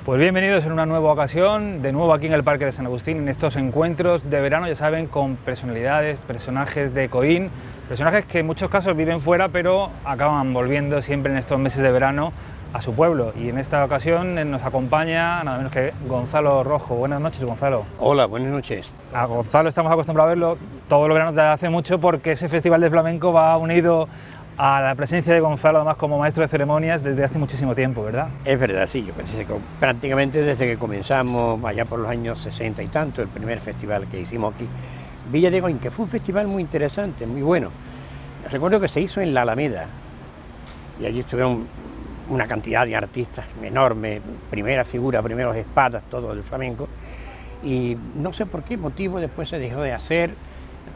Pues bienvenidos en una nueva ocasión, de nuevo aquí en el Parque de San Agustín, en estos encuentros de verano, ya saben, con personalidades, personajes de Coín, personajes que en muchos casos viven fuera, pero acaban volviendo siempre en estos meses de verano a su pueblo. Y en esta ocasión nos acompaña nada menos que Gonzalo Rojo. Buenas noches, Gonzalo. Hola, buenas noches. A Gonzalo estamos acostumbrados a verlo todos los veranos desde hace mucho, porque ese festival de flamenco va unido a la presencia de Gonzalo, además como maestro de ceremonias, desde hace muchísimo tiempo, ¿verdad? Es verdad, sí, yo prácticamente desde que comenzamos, allá por los años 60 y tanto, el primer festival que hicimos aquí, Villa de Coín, que fue un festival muy interesante, muy bueno. Recuerdo que se hizo en la Alameda, y allí estuvieron una cantidad de artistas enorme, primera figura, primeros espadas, todo del flamenco, y no sé por qué motivo después se dejó de hacer.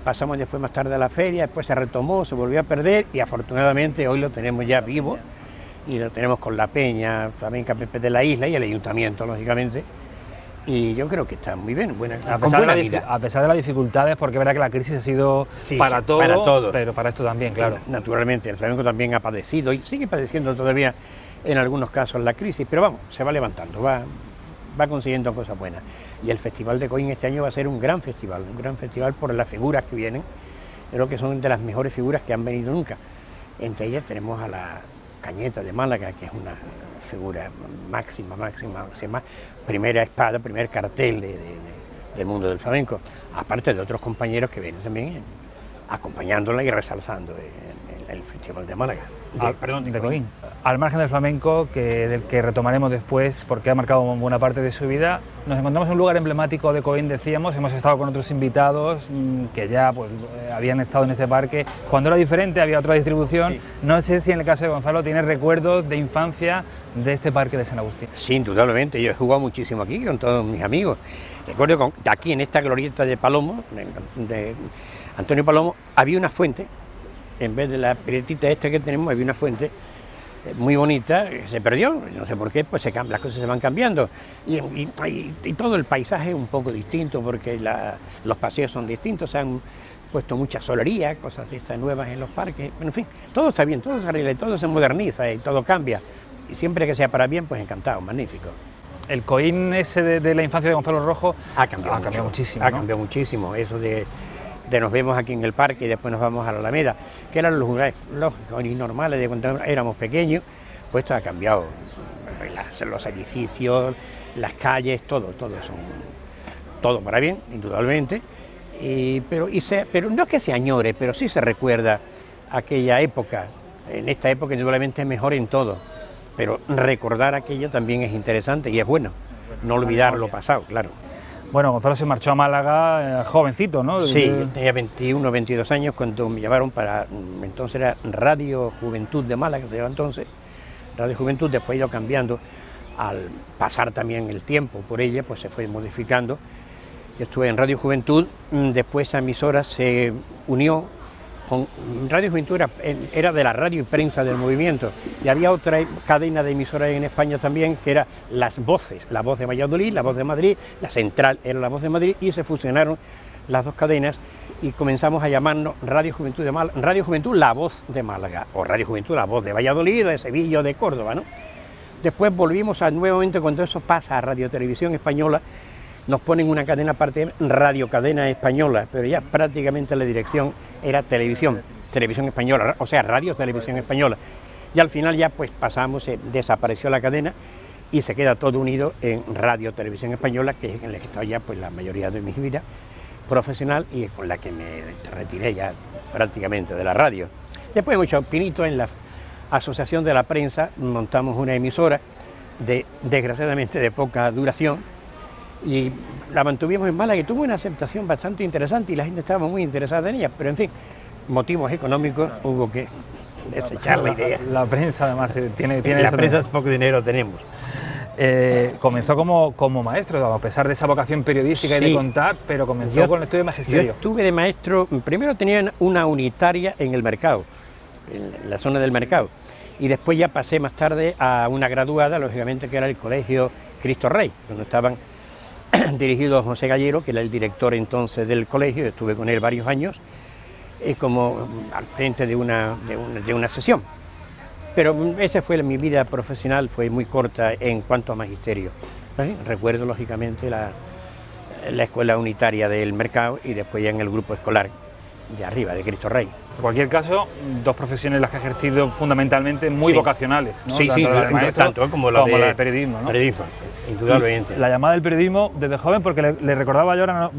Pasamos después más tarde a la feria, después se retomó, se volvió a perder y afortunadamente hoy lo tenemos ya vivo y lo tenemos con la Peña Flamenca Pepe de la Isla y el Ayuntamiento, lógicamente, y yo creo que está muy bien, a pesar de las dificultades, porque es verdad que la crisis ha sido para todo, pero para esto también, claro. Naturalmente, el flamenco también ha padecido y sigue padeciendo todavía en algunos casos la crisis, pero vamos, se va levantando, va consiguiendo cosas buenas. Y el Festival de Coín este año va a ser un gran festival por las figuras que vienen. Creo que son de las mejores figuras que han venido nunca. Entre ellas tenemos a la Cañeta de Málaga, que es una figura máxima, primera espada, primer cartel del mundo del flamenco, aparte de otros compañeros que vienen también acompañándola y resalzando el Festival de Málaga. De Coín. Al margen del flamenco, del que retomaremos después, porque ha marcado buena parte de su vida, nos encontramos en un lugar emblemático de Coín, decíamos, hemos estado con otros invitados que ya habían estado en este parque. Cuando era diferente había otra distribución. Sí. No sé si en el caso de Gonzalo tiene recuerdos de infancia de este parque de San Agustín. Sí, indudablemente, yo he jugado muchísimo aquí con todos mis amigos. Recuerdo que aquí en esta glorieta de Palomo, de Antonio Palomo, había una fuente. En vez de la piletita esta que tenemos, había una fuente muy bonita, que se perdió, no sé por qué, pues las cosas se van cambiando. Y todo el paisaje es un poco distinto, porque los paseos son distintos, se han puesto mucha solería, cosas de estas nuevas en los parques, bueno, en fin, todo está bien, todo se arregla, todo se moderniza y todo cambia. Y siempre que sea para bien, pues encantado, magnífico. El Coín ese de la infancia de Gonzalo Rojo ha cambiado muchísimo. Ha cambiado muchísimo, eso de nos vemos aquí en el parque y después nos vamos a la Alameda, que eran los lugares lógicos y normales de cuando éramos pequeños, pues esto ha cambiado, los edificios, las calles, todo para bien, indudablemente, pero no es que se añore, pero sí se recuerda aquella época. En esta época indudablemente es mejor en todo, pero recordar aquello también es interesante y es bueno, no olvidar lo pasado, claro. Bueno, Gonzalo se marchó a Málaga jovencito, ¿no? Sí, yo tenía 21, 22 años cuando me llamaron para, entonces era Radio Juventud de Málaga, se llama entonces, Radio Juventud, después ha ido cambiando, al pasar también el tiempo por ella, pues se fue modificando. Yo estuve en Radio Juventud, después esa emisora se unió con Radio Juventud, era de la radio y prensa del movimiento, y había otra cadena de emisoras en España también, que era Las Voces, La Voz de Valladolid, La Voz de Madrid, la central era La Voz de Madrid, y se fusionaron las dos cadenas y comenzamos a llamarnos Radio Juventud de Málaga, Radio Juventud La Voz de Málaga, o Radio Juventud La Voz de Valladolid, de Sevilla o de Córdoba, ¿no? Después volvimos nuevamente, cuando eso pasa a Radio Televisión Española, nos ponen una cadena aparte, Radio Cadena Española, pero ya prácticamente la dirección era Televisión Española, o sea, Radio Televisión Española. Y al final ya pues pasamos, desapareció la cadena y se queda todo unido en Radio Televisión Española, que es en la que estoy ya pues la mayoría de mi vida profesional y con la que me retiré ya prácticamente de la radio. Después hemos hecho pinito en la Asociación de la Prensa, montamos una emisora desgraciadamente de poca duración, y la mantuvimos en Málaga y tuvo una aceptación bastante interesante y la gente estaba muy interesada en ella, pero en fin, motivos económicos hubo que desechar la idea. La prensa además tiene la prensa poco dinero tenemos. Comenzó como maestro, a pesar de esa vocación periodística y de contar, pero comenzó con el estudio de magisterio. Yo estuve de maestro, primero tenía una unitaria en el mercado, en la zona del mercado, y después ya pasé más tarde a una graduada, lógicamente, que era el Colegio Cristo Rey, donde estaban dirigido a José Gallero, que era el director entonces del colegio, estuve con él varios años, como al frente de una sesión. Pero esa fue mi vida profesional, fue muy corta en cuanto a magisterio. Recuerdo lógicamente la escuela unitaria del Mercado y después ya en el grupo escolar de arriba, de Cristo Rey. En cualquier caso, dos profesiones las que he ejercido fundamentalmente muy vocacionales, ¿no? Sí, tanto la del maestro tanto como la del periodismo, ¿no? Periodismo, indudablemente. La llamada del periodismo desde joven, porque le recordaba yo, ahora,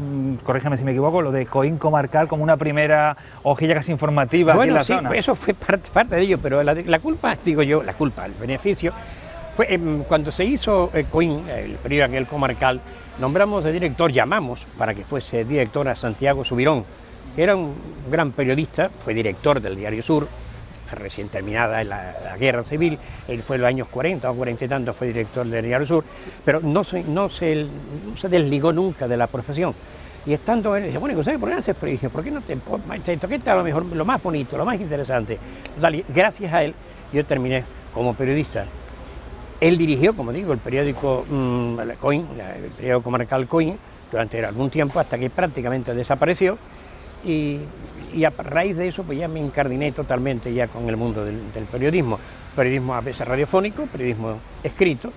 corrígeme si me equivoco, lo de Coín Comarcal como una primera hojilla casi informativa aquí en la zona. Eso fue parte de ello, pero la culpa, digo yo, el beneficio, fue cuando se hizo Coín, el periódico aquel comarcal, nombramos de director, llamamos para que fuese director a Santiago Subirón, que era un gran periodista, fue director del Diario Sur, recién terminada la guerra civil, él fue en los años 40 o 40 y tantos, fue director del Diario Sur, pero no se desligó nunca de la profesión. Y estando él, dice, bueno, ¿por qué no haces periodismo? ¿Por qué no te toques a lo mejor lo más bonito, lo más interesante? Gracias a él, yo terminé como periodista. Él dirigió, como digo, el periódico Coín, el periódico comarcal Coín, durante algún tiempo, hasta que prácticamente desapareció. Y a raíz de eso pues ya me encardiné totalmente ya con el mundo del periodismo a veces radiofónico, periodismo escrito,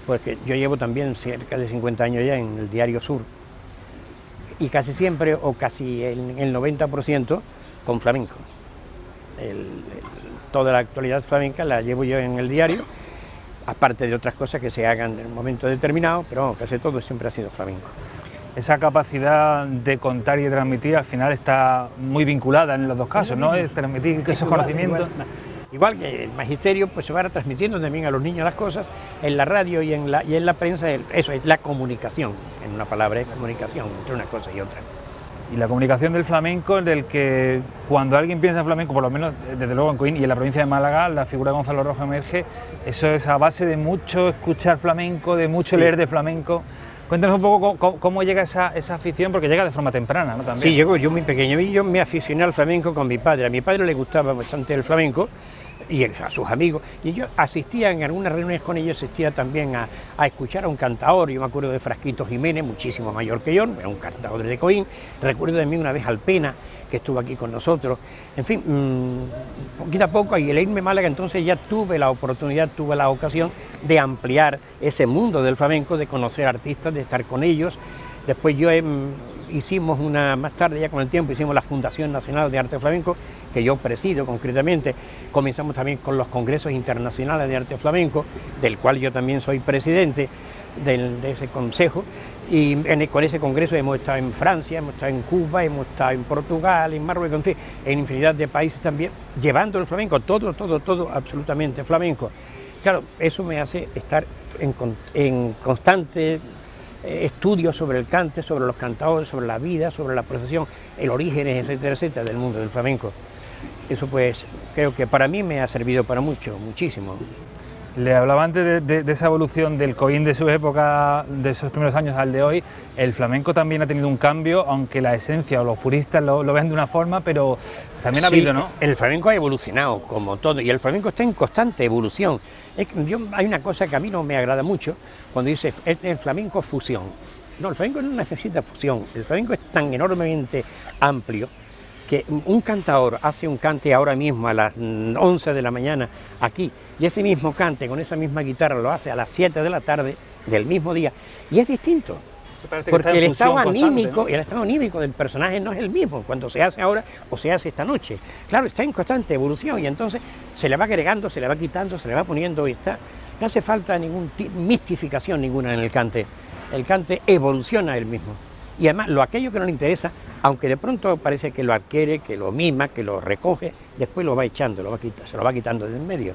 porque yo llevo también cerca de 50 años ya en el Diario Sur y casi siempre o casi el 90% con flamenco. Toda la actualidad flamenca la llevo yo en el diario, aparte de otras cosas que se hagan en un momento determinado, pero casi todo siempre ha sido flamenco. Esa capacidad de contar y de transmitir al final está muy vinculada en los dos casos, ¿no? Es transmitir esos conocimientos. Igual que el magisterio pues se va transmitiendo también a los niños las cosas, en la radio y en la prensa, eso es la comunicación, en una palabra es comunicación entre una cosa y otra. Y la comunicación del flamenco, en el que cuando alguien piensa en flamenco, por lo menos desde luego en Coín y en la provincia de Málaga, la figura de Gonzalo Rojo emerge, eso es a base de mucho escuchar flamenco, de mucho leer de flamenco. Cuéntanos un poco cómo llega esa afición, porque llega de forma temprana, ¿no? También. Sí, yo muy pequeño, yo me aficioné al flamenco con mi padre. A mi padre le gustaba bastante el flamenco y a sus amigos, y yo asistía en algunas reuniones con ellos, asistía también a escuchar a un cantador. Yo me acuerdo de Frasquito Jiménez, muchísimo mayor que yo, era un cantador de Coín. Recuerdo también una vez Alpena, que estuvo aquí con nosotros. En fin, poquito a poco, y el irme a Málaga, entonces ya tuve la oportunidad, tuve la ocasión de ampliar ese mundo del flamenco, de conocer artistas, de estar con ellos. Después hicimos más tarde, ya con el tiempo, hicimos la Fundación Nacional de Arte Flamenco, que yo presido concretamente. Comenzamos también con los congresos internacionales de arte flamenco, del cual yo también soy presidente de ese consejo. Y con ese congreso hemos estado en Francia, hemos estado en Cuba, hemos estado en Portugal, en Marruecos, en fin, en infinidad de países también, llevando el flamenco, todo absolutamente flamenco. Claro, eso me hace estar en constante estudios sobre el cante, sobre los cantadores, sobre la vida, sobre la profesión, el origen, etcétera, etcétera, del mundo del flamenco. Eso pues creo que para mí me ha servido para muchísimo. Le hablaba antes de esa evolución del Coín de su época, de esos primeros años al de hoy. El flamenco también ha tenido un cambio, aunque la esencia o los puristas lo ven de una forma, pero también ha habido, ¿no? El flamenco ha evolucionado como todo, y el flamenco está en constante evolución. Hay una cosa que a mí no me agrada mucho, cuando dice el flamenco fusión. No, el flamenco no necesita fusión, el flamenco es tan enormemente amplio que un cantador hace un cante ahora mismo a las 11 de la mañana aquí, y ese mismo cante con esa misma guitarra lo hace a las 7 de la tarde del mismo día, y es distinto, porque el estado anímico, ¿no? El estado anímico del personaje no es el mismo cuando se hace ahora o se hace esta noche. Claro, está en constante evolución, y entonces se le va agregando, se le va quitando, se le va poniendo, y no hace falta ninguna mistificación ninguna en el cante evoluciona él mismo. Y además, aquello que no le interesa, aunque de pronto parece que lo adquiere, que lo mima, que lo recoge, después lo va echando, se lo va quitando de en medio.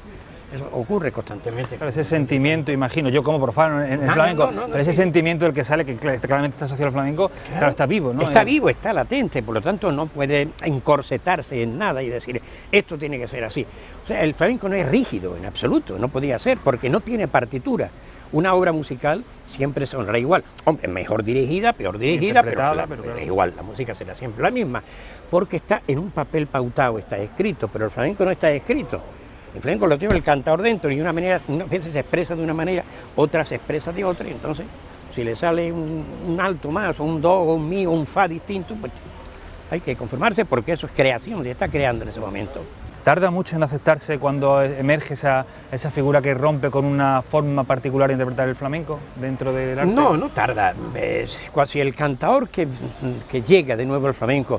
Eso ocurre constantemente. Pero ese sentimiento, imagino, yo como profano en el flamenco, pero ese sentimiento del que sale, que claramente está asociado al flamenco, claro, está vivo, ¿no? Está vivo, está latente, por lo tanto no puede encorsetarse en nada y decir, esto tiene que ser así. O sea, el flamenco no es rígido en absoluto, no podía ser, porque no tiene partitura. Una obra musical siempre sonará igual, hombre, mejor dirigida, peor dirigida, pero igual, la música será siempre la misma, porque está en un papel pautado, está escrito, pero el flamenco no está escrito. El flamenco lo tiene el cantador dentro, y unas veces se expresa de una manera, otras se expresa de otra, y entonces si le sale un alto más, o un do, o un mi, o un fa distinto, pues hay que conformarse, porque eso es creación, se está creando en ese momento. ¿Tarda mucho en aceptarse cuando emerge esa figura que rompe con una forma particular de interpretar el flamenco dentro del arte? No, no tarda. Es casi el cantaor que llega de nuevo al flamenco,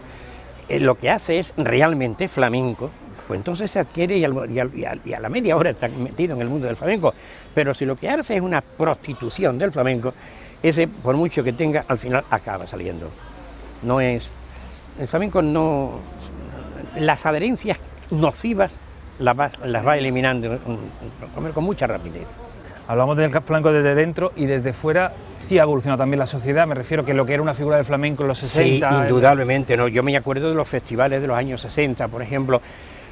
lo que hace es realmente flamenco, pues entonces se adquiere y a la media hora está metido en el mundo del flamenco. Pero si lo que hace es una prostitución del flamenco, ese, por mucho que tenga, al final acaba saliendo. No es... El flamenco no... Las adherencias nocivas las va eliminando con mucha rapidez. Hablamos del flamenco desde dentro y desde fuera. Sí ha evolucionado también la sociedad, me refiero que lo que era una figura del flamenco en los 60... Sí, indudablemente, ¿no? Yo me acuerdo de los festivales de los años 60, por ejemplo,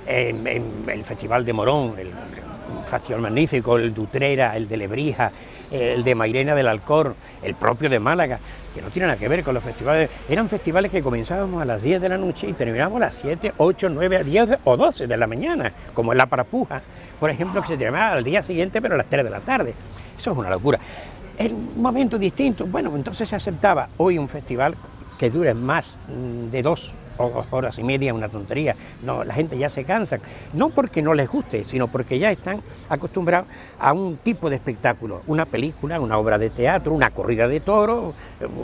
el Festival de Morón, un festival magnífico, el de Utrera, el de Lebrija, el de Mairena del Alcor, el propio de Málaga, que no tiene nada que ver con los festivales. Eran festivales que comenzábamos a las 10 de la noche y terminábamos a las 7, 8, 9, 10 o 12 de la mañana, como en La Parapuja, por ejemplo, que se terminaba al día siguiente, pero a las 3 de la tarde. Eso es una locura. Es un momento distinto. Bueno, entonces se aceptaba. Hoy un festival que dure más de 2 o 2 horas y media, una tontería. No, la gente ya se cansa, no porque no les guste, sino porque ya están acostumbrados a un tipo de espectáculo, una película, una obra de teatro, una corrida de toros,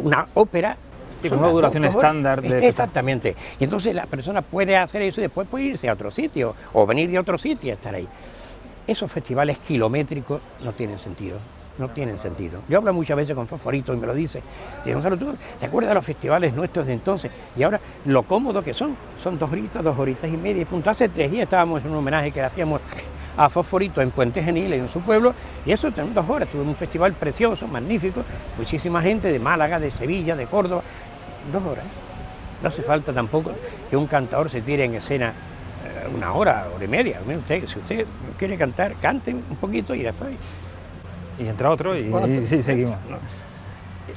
una ópera. Sí, con una duración estándar. Exactamente. Y entonces la persona puede hacer eso y después puede irse a otro sitio, o venir de otro sitio y estar ahí. Esos festivales kilométricos no tienen sentido. No tienen sentido. Yo hablo muchas veces con Fosforito y me lo dice. Dice, Gonzalo, ¿tú te acuerdas de los festivales nuestros de entonces? Y ahora lo cómodo que son 2 horitas y media. Y punto. Hace 3 días estábamos en un homenaje que le hacíamos a Fosforito en Puente Genil, en su pueblo, y eso en 2 horas. Tuve un festival precioso, magnífico, muchísima gente de Málaga, de Sevilla, de Córdoba. 2 horas. No hace falta tampoco que un cantador se tire en escena 1 hora, hora y media. Si usted quiere cantar, cante un poquito y después... Y entra otro y sí, seguimos.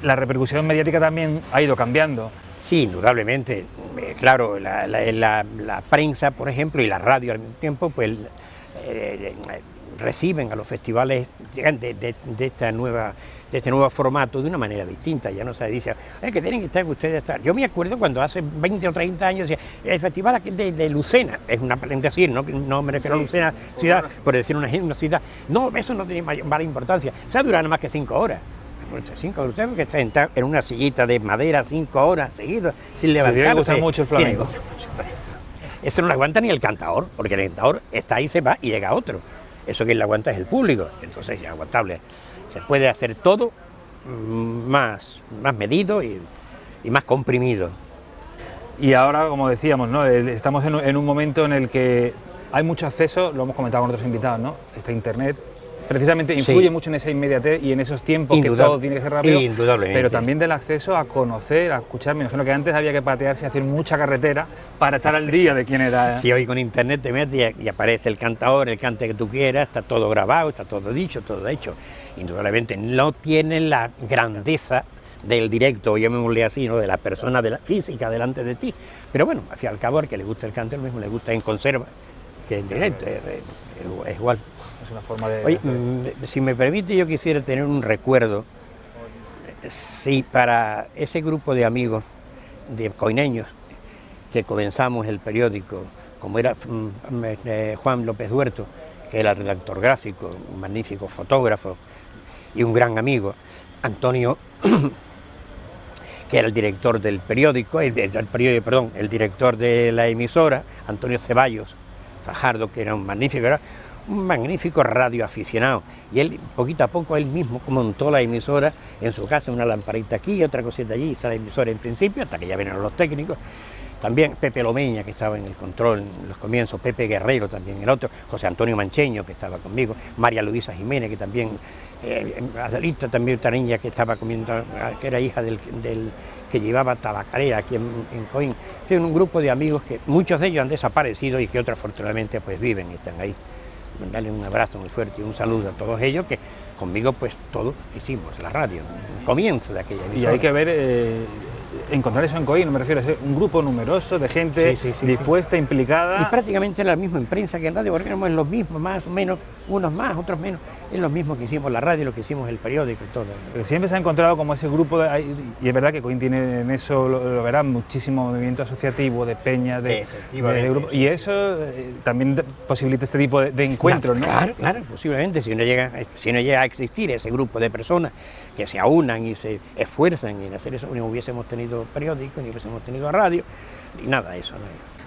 La repercusión mediática también ha ido cambiando. Sí, indudablemente. Claro, la prensa, por ejemplo, y la radio al mismo tiempo, pues reciben a los festivales de este nuevo formato de una manera distinta. Ya no se dice, que tienen que estar ustedes estar. Yo me acuerdo cuando hace 20 o 30 años decía, el festival de Lucena, es una decir, no me refiero a Lucena ciudad, por decir una ciudad, no, eso no tiene mala importancia, o sea, dura nada más que 5 horas. 5 horas, usted que está en una sillita de madera 5 horas seguidas, sin levantarse. Le gusta mucho el flamenco. Eso no lo aguanta ni el cantador, porque el cantador está ahí, se va y llega otro. Eso que le aguanta es el público, entonces es aguantable. Se puede hacer todo más medido y más comprimido. Y ahora, como decíamos, ¿no? Estamos en un momento en el que hay mucho acceso, lo hemos comentado con otros invitados, ¿no? Está Internet, precisamente influye mucho en esa inmediatez y en esos tiempos que todo tiene que ser rápido, pero también del acceso a conocer, a escuchar. Me imagino que antes había que patearse y hacer mucha carretera para estar al día de quién era. Sí, hoy con Internet te metes y aparece el cantador, el cante que tú quieras, está todo grabado, está todo dicho, todo hecho. Indudablemente no tiene la grandeza del directo, llamémosle así, ¿no? De la persona, de la física delante de ti. Pero bueno, al fin y al cabo, al que le gusta el cante, lo mismo le gusta en conserva que en directo, es igual. Es una forma de... Oye, si me permite, yo quisiera tener un recuerdo, sí, para ese grupo de amigos, de coineños, que comenzamos el periódico, como era Juan López Duerto, que era el redactor gráfico, un magnífico fotógrafo y un gran amigo, Antonio, que era el director del periódico, el director de la emisora, Antonio Ceballos Fajardo, que era un magnífico radioaficionado, y él poquito a poco él mismo montó la emisora en su casa, una lamparita aquí, otra cosita allí, hizo la emisora en principio, hasta que ya vinieron los técnicos. También Pepe Lomeña, que estaba en el control en los comienzos, Pepe Guerrero también, el otro, José Antonio Mancheño, que estaba conmigo, María Luisa Jiménez, que también, Adelita también, otra niña que estaba comiendo, que era hija del que llevaba tabacalera aquí en Coín. Es un grupo de amigos que muchos de ellos han desaparecido y que otros afortunadamente pues viven y están ahí. Darle un abrazo muy fuerte y un saludo a todos ellos, que conmigo pues todos hicimos la radio, el comienzo de aquella emisora. Y hay que ver encontrar eso en Coín, me refiero a ser un grupo numeroso de gente dispuesta, implicada. Y prácticamente la misma prensa que en Radio Borgoña, es lo mismo, más o menos, unos más, otros menos, es lo mismo que hicimos la radio, lo que hicimos el periódico y todo. Pero siempre se ha encontrado como ese grupo, y es verdad que Coín tiene en eso, lo verán, muchísimo movimiento asociativo, de peñas, de grupos, y eso también posibilita este tipo de encuentros, ¿no? Claro, posiblemente, si no llega a existir ese grupo de personas que se aunan y se esfuerzan en hacer eso, no hubiésemos tenido periódico, ni hubiésemos tenido radio, ni nada de eso. ¿No?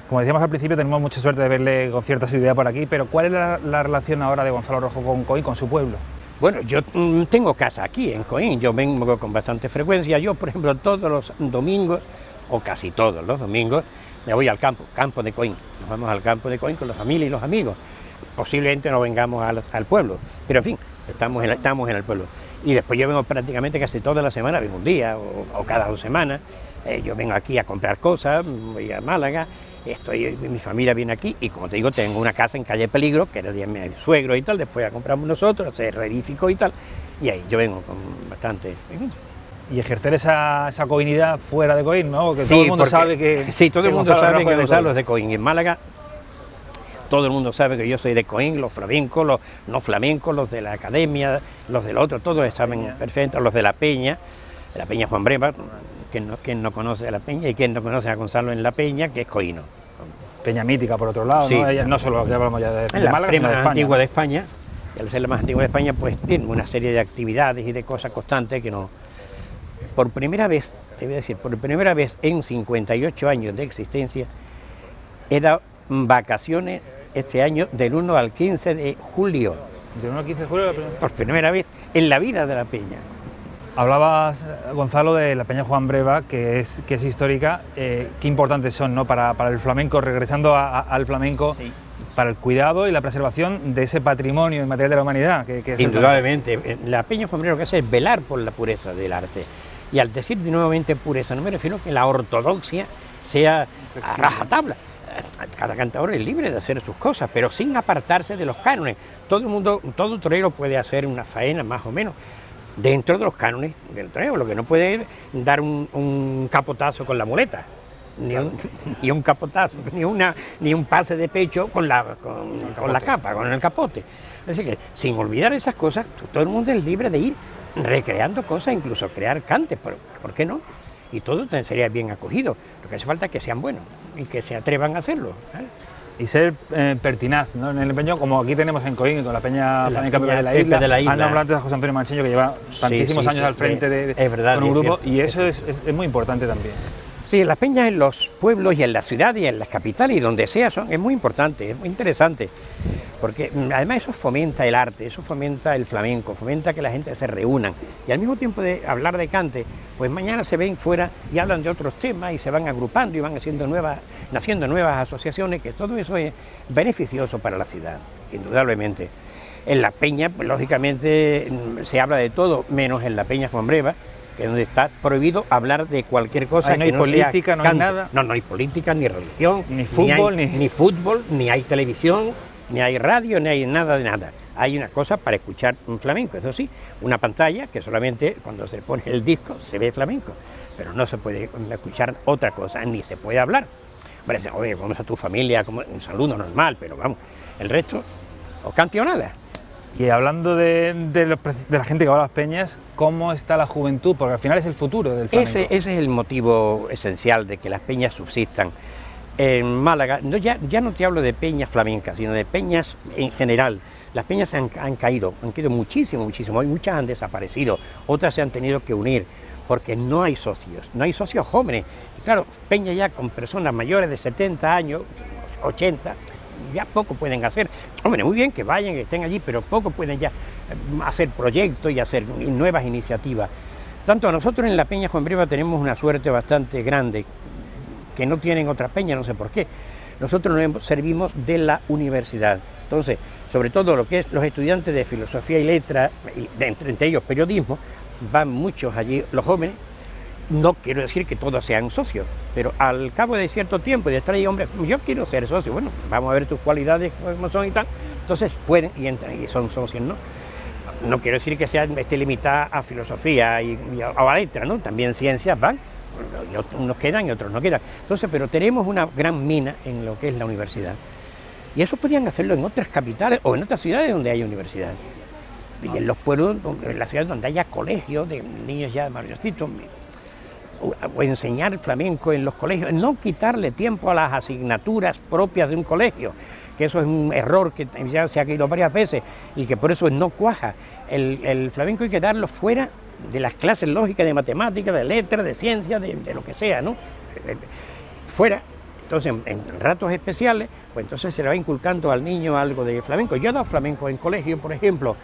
Como decíamos al principio, tenemos mucha suerte de verle con cierta asiduidad por aquí, pero ¿cuál es la relación ahora de Gonzalo Rojo con Coín, con su pueblo? Bueno, yo tengo casa aquí en Coín, yo vengo con bastante frecuencia. Yo, por ejemplo, todos los domingos, o casi todos los domingos, me voy al campo de Coín. Nos vamos al campo de Coín con la familia y los amigos. Posiblemente no vengamos al pueblo, pero en fin, estamos en el pueblo. Y después yo vengo prácticamente casi toda la semana, vengo un día o cada 2 semanas. Yo vengo aquí a comprar cosas, voy a Málaga, mi familia viene aquí y, como te digo, tengo una casa en calle Peligro, que era de mi suegro y tal, después la compramos nosotros, se reedificó y tal, y ahí yo vengo con bastante... Y ejercer esa coinidad fuera de Coín, ¿no? Porque todo el mundo sabe que... Sí, todo el mundo sabe que Gonzalo es de Coín, y en Málaga todo el mundo sabe que yo soy de Coín, los flamencos, los no flamencos, los de la academia, los del otro, todos saben perfecto, los de la Peña Juan Breva, quien no conoce a la Peña y quien no conoce a Gonzalo en la Peña, que es coíno. Peña mítica, por otro lado, sí. ¿No? No solo que hablamos ya de Málaga, sino de España. La más antigua de España, y al ser la más antigua de España, pues tiene una serie de actividades y de cosas constantes que no... Por primera vez, te voy a decir, por primera vez en 58 años de existencia, era vacaciones este año del 1 al 15 de julio. ¿Del 1 al 15 de julio? Por primera vez en la vida de la Peña. Hablabas, Gonzalo, de la Peña Juan Breva, que es histórica. Qué importantes son, ¿no? para el flamenco, regresando al flamenco, sí, para el cuidado y la preservación de ese patrimonio inmaterial de la humanidad. Que es indudablemente. La Peña Juan Breva lo que hace es velar por la pureza del arte. Y al decir nuevamente pureza, no me refiero a que la ortodoxia sea a rajatabla. Cada cantador es libre de hacer sus cosas, pero sin apartarse de los cánones. Todo torero puede hacer una faena más o menos dentro de los cánones del torero. Lo que no puede es dar un capotazo con la muleta, ni un capotazo, ni un pase de pecho con la capa, con el capote. Así que, sin olvidar esas cosas, todo el mundo es libre de ir recreando cosas, incluso crear cantes, ¿por qué no? Y todo sería bien acogido. Lo que hace falta es que sean buenos y que se atrevan a hacerlo, ¿sabes? Y ser pertinaz, ¿no? En el empeño, como aquí tenemos en Coín, con la Peña Flamenca de la Isla. Han nombrado antes a José Antonio Mancheño, que lleva tantísimos años al frente con un grupo, y eso es muy importante también. Sí, las peñas en los pueblos y en la ciudad y en las capitales y donde sea es muy importante, es muy interesante, porque además eso fomenta el arte, eso fomenta el flamenco, fomenta que la gente se reúnan, y al mismo tiempo de hablar de cante, pues mañana se ven fuera y hablan de otros temas y se van agrupando y van naciendo nuevas asociaciones, que todo eso es beneficioso para la ciudad, indudablemente. En la peña, pues, lógicamente, se habla de todo, menos en la Peña Juan Breva, que es donde está prohibido hablar de cualquier cosa. Ahí no hay política, no hay nada. No hay política, ni religión, ni fútbol, ni fútbol, ni hay televisión, ni hay radio, ni hay nada de nada. Hay una cosa para escuchar un flamenco, eso sí, una pantalla que solamente cuando se pone el disco se ve flamenco, pero no se puede escuchar otra cosa, ni se puede hablar. Parece, oye, ¿cómo es a tu familia? Como un saludo normal, pero vamos, el resto, o cante o nada. Y hablando de la gente que va a las peñas, ¿cómo está la juventud? Porque al final es el futuro del flamenco. Ese es el motivo esencial de que las peñas subsistan. En Málaga, ya no te hablo de peñas flamencas, sino de peñas en general. Las peñas han caído muchísimo. Hoy muchas han desaparecido, otras se han tenido que unir, porque no hay socios jóvenes. Y claro, peña ya con personas mayores de 70 años, 80, ya poco pueden hacer. Hombre, muy bien que vayan, que estén allí, pero poco pueden ya hacer proyectos y hacer nuevas iniciativas. Tanto nosotros en la Peña Juan Breva tenemos una suerte bastante grande, que no tienen otra peña, no sé por qué. Nosotros nos servimos de la universidad. Entonces, sobre todo lo que es los estudiantes de filosofía y letras, entre ellos periodismo, van muchos allí, los jóvenes. No quiero decir que todos sean socios, pero al cabo de cierto tiempo de estar ahí, hombre, yo quiero ser socio, bueno, vamos a ver tus cualidades, cómo son y tal, entonces pueden y entran y son socios, ¿no? No quiero decir que esté limitada a filosofía o a letra, ¿no? También ciencias van, y unos quedan y otros no quedan. Entonces, pero tenemos una gran mina en lo que es la universidad. Y eso podían hacerlo en otras capitales o en otras ciudades donde haya universidad. Y en los pueblos, en las ciudades donde haya colegios de niños ya mayorcitos, o enseñar flamenco en los colegios, no quitarle tiempo a las asignaturas propias de un colegio, que eso es un error que ya se ha caído varias veces y que por eso no cuaja. El flamenco hay que darlo fuera de las clases lógicas de matemáticas, de letras, de ciencias, de lo que sea, ¿no? Fuera. Entonces, en ratos especiales, pues entonces se le va inculcando al niño algo de flamenco. Yo he dado flamenco en colegio, por ejemplo,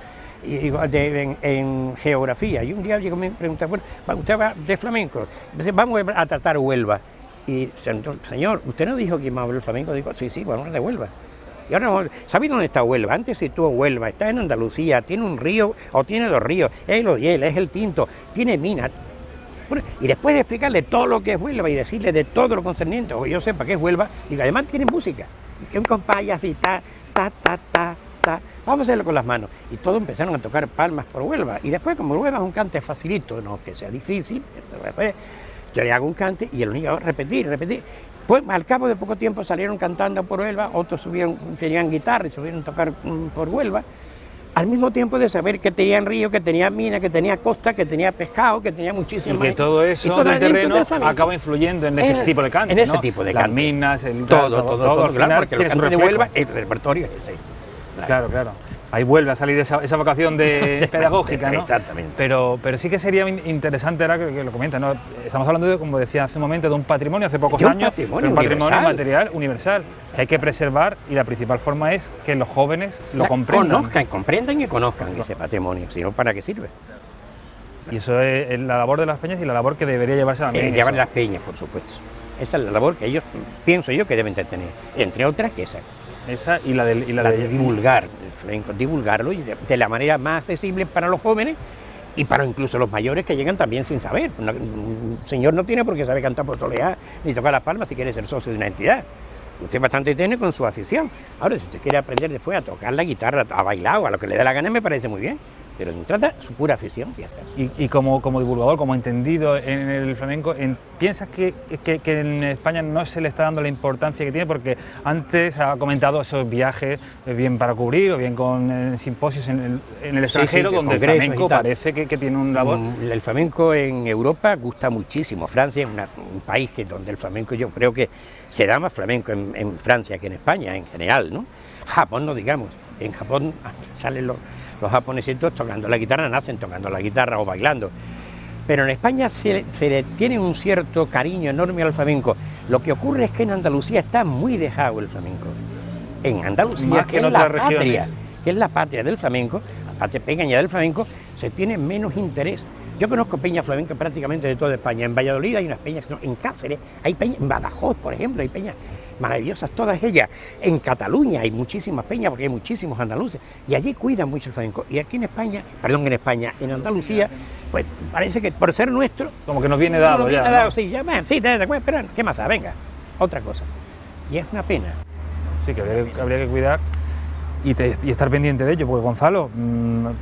en geografía, y un día llegó y me preguntaba, bueno, ¿usted va de flamenco? Dice, vamos a tratar Huelva. Y, señor, ¿usted no dijo que íbamos a hablar flamenco? Digo, sí, vamos de Huelva. Y ahora, ¿sabéis dónde está Huelva? Antes situó Huelva, está en Andalucía, tiene un río, o tiene dos ríos, es el Oyel, es el Tinto, tiene minas. Bueno, y después de explicarle todo lo que es Huelva y decirle de todo lo concerniente, o yo sepa qué es Huelva, y además tiene música, y que un compás así, ta, vamos a hacerlo con las manos. Y todos empezaron a tocar palmas por Huelva, y después como Huelva es un cante facilito, no que sea difícil, después yo le hago un cante y el niño repetir. Pues al cabo de poco tiempo salieron cantando por Huelva, otros tenían guitarra y subieron a tocar por Huelva, al mismo tiempo de saber que tenían río, que tenía mina, que tenía costa, que tenía pescado, que tenía muchísimo. Y que todo eso del terreno acaba influyendo en ese tipo de cante, en ese tipo de cante. Las minas, el todo, claro, porque lo que de Huelva, el repertorio es ese. Claro. Ahí vuelve a salir esa vocación pedagógica, ¿no? Exactamente. Pero sí que sería interesante ahora que lo comentas, ¿no? Estamos hablando de, como decía hace un momento, de un patrimonio hace pocos años, un patrimonio material universal que hay que preservar, y la principal forma es que los jóvenes lo comprendan. Comprendan y conozcan ese patrimonio, si no, ¿para qué sirve? Y eso es la labor de las peñas y la labor que debería llevarse también. Llevar las peñas, por supuesto. Esa es la labor que ellos, pienso yo, que deben de tener, entre otras que esa. Esa y la de divulgar el flamenco, divulgarlo y de la manera más accesible para los jóvenes y para incluso los mayores que llegan también sin saber. Un señor no tiene por qué saber cantar por soleá ni tocar las palmas si quiere ser socio de una entidad. Usted bastante tiene con su afición. Ahora, si usted quiere aprender después a tocar la guitarra, a bailar o a lo que le dé la gana, me parece muy bien. Pero trata su pura afición, ya está. Y como divulgador, como entendido en el flamenco, ¿piensas que en España no se le está dando la importancia que tiene? Porque antes ha comentado esos viajes, bien para cubrir o bien con simposios en el extranjero, donde el flamenco parece que tiene un labor. El flamenco en Europa gusta muchísimo. Francia es un país donde el flamenco, yo creo que se da más flamenco en Francia que en España en general, ¿no? Japón no digamos. En Japón salen los japonesitos tocando la guitarra, nacen tocando la guitarra o bailando. Pero en España se le tiene un cierto cariño enorme al flamenco. Lo que ocurre es que en Andalucía está muy dejado el flamenco. En Andalucía, que es la patria del flamenco, la patria pequeña del flamenco, se tiene menos interés. Yo conozco peñas flamencas prácticamente de toda España. En Valladolid hay unas peñas, en Cáceres hay peñas, en Badajoz, por ejemplo, hay peñas maravillosas, todas ellas. En Cataluña hay muchísimas peñas porque hay muchísimos andaluces y allí cuidan mucho el flamenco. Y aquí en España, en Andalucía, pues parece que por ser nuestro, como que nos viene dado ya. Sí, pero ¿qué más da? Venga, otra cosa. Y es una pena. Sí, que habría que cuidar y estar pendiente de ello, porque Gonzalo,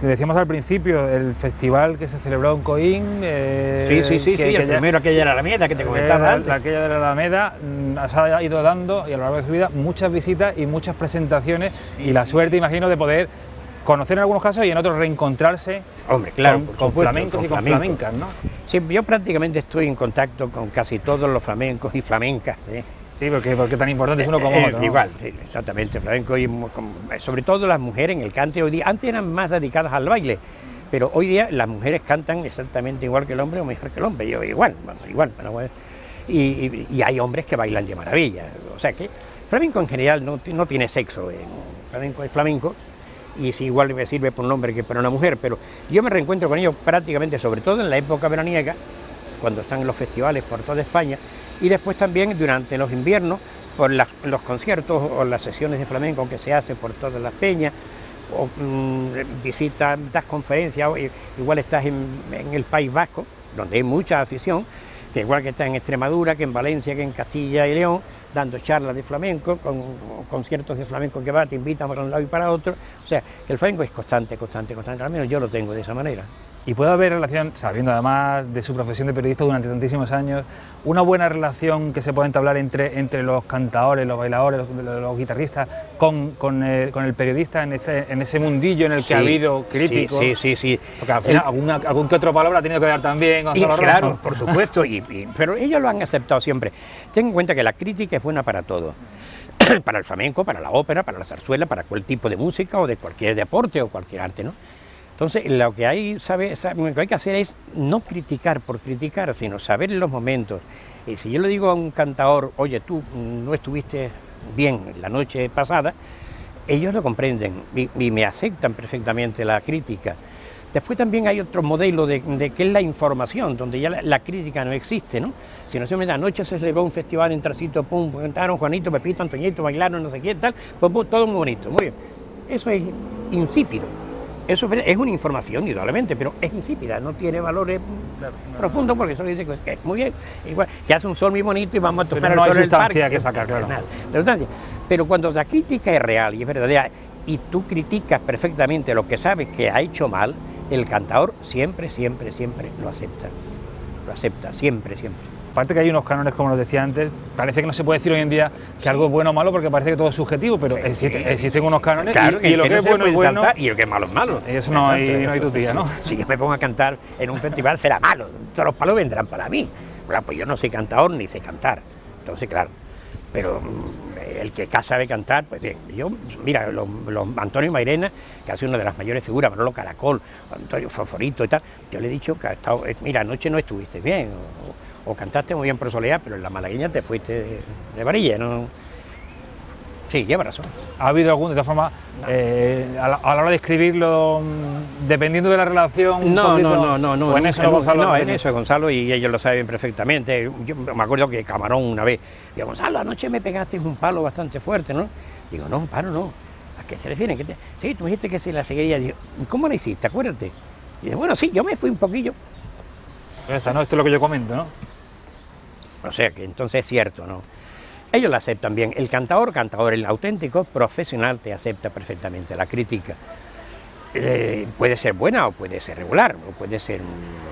decíamos al principio, el festival que se celebró en Coín... el primero, aquella de la Alameda que te comentaba antes. Aquella de la Alameda, ha ido dando, y a lo largo de su vida, muchas visitas y muchas presentaciones, y la suerte, imagino, de poder conocer en algunos casos y en otros reencontrarse. Hombre, claro, con flamencos y con flamencas, ¿no? Sí, yo prácticamente estoy en contacto con casi todos los flamencos y flamencas, Sí, porque tan importante es uno como otro, ¿no? Igual, sí, exactamente, el flamenco y sobre todo las mujeres en el cante hoy día, antes eran más dedicadas al baile, pero hoy día las mujeres cantan exactamente igual que el hombre o mejor que el hombre, igual, y hay hombres que bailan de maravilla, o sea que el flamenco en general no tiene sexo, el flamenco es flamenco, y si igual me sirve por un hombre que para una mujer, pero yo me reencuentro con ellos prácticamente, sobre todo en la época veraniega, cuando están en los festivales por toda España, y después también durante los inviernos, por los conciertos o las sesiones de flamenco que se hacen por todas las peñas, o visitas, das conferencias, o igual estás en el País Vasco, donde hay mucha afición, que igual que estás en Extremadura, que en Valencia, que en Castilla y León, dando charlas de flamenco, con conciertos de flamenco que te invitan para un lado y para otro, o sea, que el flamenco es constante, al menos yo lo tengo de esa manera. Y puede haber relación, sabiendo además de su profesión de periodista durante tantísimos años, una buena relación que se puede entablar entre los cantadores, los bailadores, los guitarristas, con el periodista en ese mundillo en el que ha habido críticos. Sí. Porque al final algún que otro palabra ha tenido que dar también Gonzalo Rojo. Claro, por supuesto, pero ellos lo han aceptado siempre. Ten en cuenta que la crítica es buena para todo. Para el flamenco, para la ópera, para la zarzuela, para cualquier tipo de música o de cualquier deporte o cualquier arte, ¿no? Entonces, lo que hay que hacer es no criticar por criticar, sino saber en los momentos. Y si yo le digo a un cantador, oye, tú no estuviste bien la noche pasada, ellos lo comprenden y me aceptan perfectamente la crítica. Después también hay otro modelo de que es la información, donde ya la crítica no existe, ¿no? Si no se me anoche se celebró un festival en Tracito, pum, cantaron Juanito, Pepito, Antoñito, bailaron, no sé qué, tal, pum, todo muy bonito, muy bien. Eso es insípido. Eso es una información, indudablemente, pero es insípida, no tiene valores profundos, porque eso dice que es muy bien, igual, que hace un sol muy bonito y vamos a tomar el sol en el parque. Que sacar, claro. Pero cuando la crítica es real y es verdadera, y tú criticas perfectamente lo que sabes que ha hecho mal, el cantador siempre lo acepta, siempre. Aparte que hay unos cánones, como los decía antes, parece que no se puede decir hoy en día que algo es bueno o malo porque parece que todo es subjetivo, pero existen unos cánones, claro, y lo que es bueno es bueno y lo que es malo es malo. Eso no hay tutía, ¿no? Si yo me pongo a cantar en un festival será malo, todos los palos vendrán para mí. Bueno, pues yo no soy cantador ni sé cantar, entonces claro, pero el que sabe cantar, pues bien. Yo, mira, Antonio Mairena, que ha sido una de las mayores figuras, Manolo Caracol, Antonio Fosforito y tal, yo le he dicho que ha estado, mira, anoche no estuviste bien, o cantaste muy bien por Soleá, pero en la malagueña te fuiste de varilla, ¿no? Sí, lleva razón. ¿Ha habido algún, de todas formas, a la hora de escribirlo, dependiendo de la relación? No. En eso Gonzalo, y ellos lo saben perfectamente. Yo me acuerdo que Camarón una vez, digo, Gonzalo, anoche me pegaste un palo bastante fuerte, ¿no? Digo, no, un palo no. ¿A qué se refieren? Sí, tú me dijiste que se la seguiría. Digo, ¿cómo la hiciste? Acuérdate. Y digo, bueno, sí, yo me fui un poquillo. Esto es lo que yo comento, ¿no? O sea que entonces es cierto, ¿no? Ellos la aceptan bien. El cantador, el auténtico, profesional, te acepta perfectamente la crítica. Puede ser buena o puede ser regular, o puede ser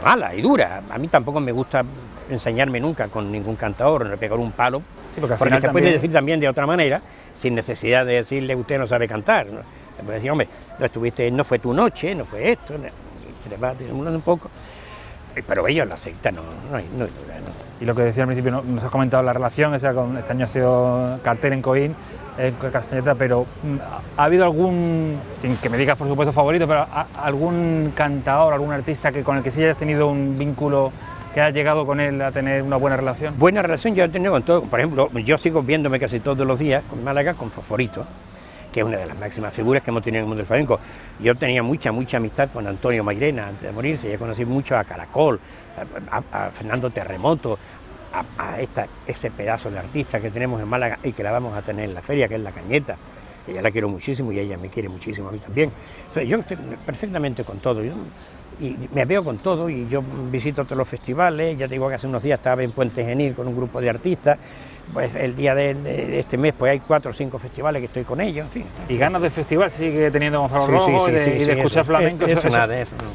mala y dura. A mí tampoco me gusta enseñarme nunca con ningún cantador, no le pegar un palo, sí, porque se puede decir también de otra manera, sin necesidad de decirle usted no sabe cantar, ¿no? Se puede decir, hombre, no fue tu noche, no fue esto, se le va disimulando un poco. Pero ellos lo aceptan, no hay duda, ¿no? Y lo que decía al principio, nos has comentado la relación, esa con este año ha sido cartel en Coín, Castañeta, pero ¿ha habido algún, sin que me digas por supuesto favorito, pero algún cantador, algún artista con el que sí hayas tenido un vínculo, que has llegado con él a tener una buena relación? Buena relación yo he tenido con todo. Por ejemplo, yo sigo viéndome casi todos los días con Málaga, con Fosforito, que es una de las máximas figuras que hemos tenido en el mundo del flamenco. Yo tenía mucha amistad con Antonio Mairena antes de morirse, ya conocí mucho a Caracol, a Fernando Terremoto, a ese pedazo de artista que tenemos en Málaga y que la vamos a tener en la feria, que es La Cañeta. Ella la quiero muchísimo y ella me quiere muchísimo a mí también. O sea, yo estoy perfectamente con todo. Y me veo con todo y yo visito todos los festivales. Ya te digo que hace unos días estaba en Puente Genil con un grupo de artistas. Pues el día de este mes pues hay 4 o 5 festivales que estoy con ellos, en fin. ¿Y ganas de festival sigue teniendo Gonzalo Rojo y de escuchar flamenco? Eso nada, eso no.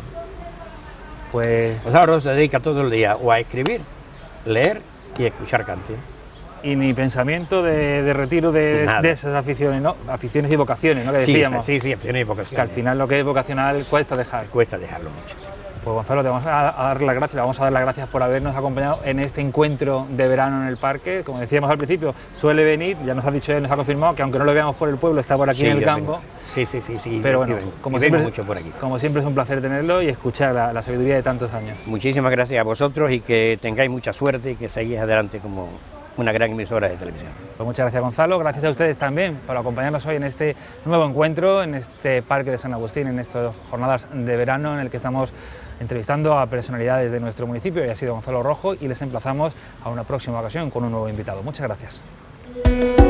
Pues Gonzalo Rojo se dedica todo el día o a escribir, leer y escuchar cante. Y ni pensamiento de retiro de esas aficiones, ¿no? Aficiones y vocaciones, ¿no? Que decíamos. Sí, aficiones y vocaciones. Que al final lo que es vocacional cuesta dejar. Cuesta dejarlo mucho. Sí. Pues Gonzalo, te vamos a dar las gracias, le vamos a dar las gracias por habernos acompañado en este encuentro de verano en el parque. Como decíamos al principio, suele venir, ya nos ha dicho él, nos ha confirmado que aunque no lo veamos por el pueblo, está por aquí en el campo. Sí. Pero bueno, como siempre, mucho por aquí. Como siempre es un placer tenerlo y escuchar la sabiduría de tantos años. Muchísimas gracias a vosotros y que tengáis mucha suerte y que seguís adelante como una gran emisora de televisión. Pues muchas gracias, Gonzalo, gracias a ustedes también por acompañarnos hoy en este nuevo encuentro, en este Parque de San Agustín, en estas jornadas de verano en el que estamos entrevistando a personalidades de nuestro municipio. Y ha sido Gonzalo Rojo y les emplazamos a una próxima ocasión con un nuevo invitado. Muchas gracias.